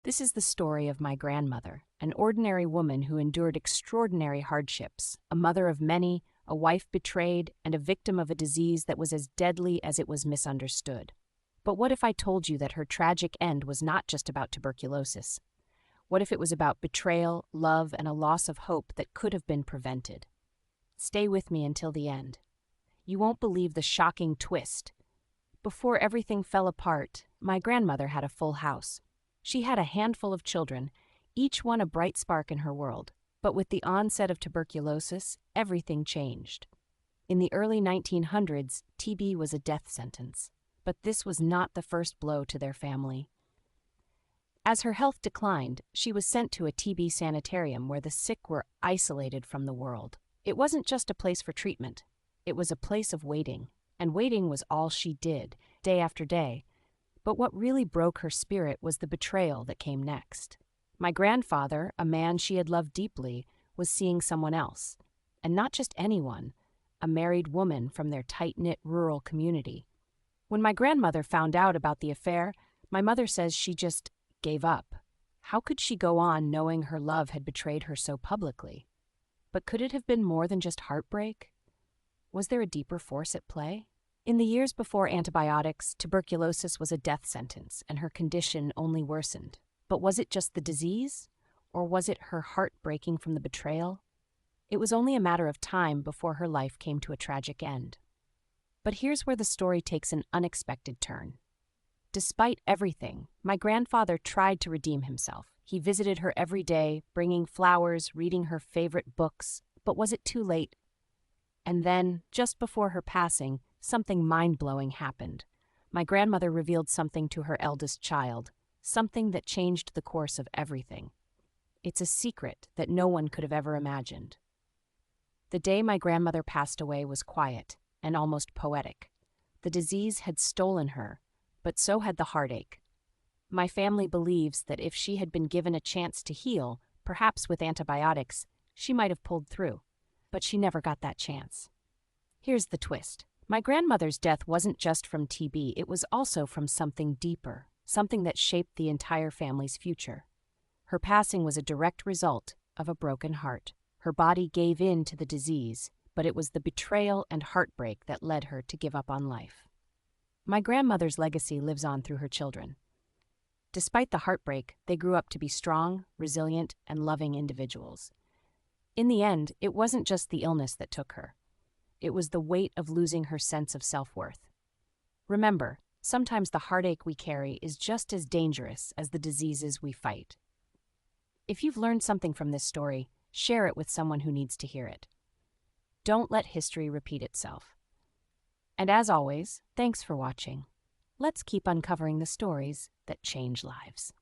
This is the story of my grandmother, an ordinary woman who endured extraordinary hardships, a mother of many, a wife betrayed, and a victim of a disease that was as deadly as it was misunderstood. But what if I told you that her tragic end was not just about tuberculosis? What if it was about betrayal, love, and a loss of hope that could have been prevented? Stay with me until the end. You won't believe the shocking twist. Before everything fell apart, my grandmother had a full house. She had a handful of children, each one a bright spark in her world. But with the onset of tuberculosis, everything changed. In the early 1900s, TB was a death sentence. But this was not the first blow to their family. As her health declined, she was sent to a TB sanitarium where the sick were isolated from the world. It wasn't just a place for treatment. It was a place of waiting. And waiting was all she did, day after day. But what really broke her spirit was the betrayal that came next. My grandfather, a man she had loved deeply, was seeing someone else. And not just anyone, a married woman from their tight-knit rural community. When my grandmother found out about the affair, my mother says she just gave up. How could she go on knowing her love had betrayed her so publicly? But could it have been more than just heartbreak? Was there a deeper force at play? In the years before antibiotics, tuberculosis was a death sentence, and her condition only worsened. But was it just the disease? Or was it her heart breaking from the betrayal? It was only a matter of time before her life came to a tragic end. But here's where the story takes an unexpected turn. Despite everything, my grandfather tried to redeem himself. He visited her every day, bringing flowers, reading her favorite books. But was it too late? And then, just before her passing, something mind-blowing happened. My grandmother revealed something to her eldest child, something that changed the course of everything. It's a secret that no one could have ever imagined. The day my grandmother passed away was quiet and almost poetic. The disease had stolen her, but so had the heartache. My family believes that if she had been given a chance to heal, perhaps with antibiotics, she might have pulled through. But she never got that chance. Here's the twist. My grandmother's death wasn't just from TB, it was also from something deeper, something that shaped the entire family's future. Her passing was a direct result of a broken heart. Her body gave in to the disease, but it was the betrayal and heartbreak that led her to give up on life. My grandmother's legacy lives on through her children. Despite the heartbreak, they grew up to be strong, resilient, and loving individuals. In the end, it wasn't just the illness that took her. It was the weight of losing her sense of self-worth. Remember, sometimes the heartache we carry is just as dangerous as the diseases we fight. If you've learned something from this story, share it with someone who needs to hear it. Don't let history repeat itself. And as always, thanks for watching. Let's keep uncovering the stories that change lives.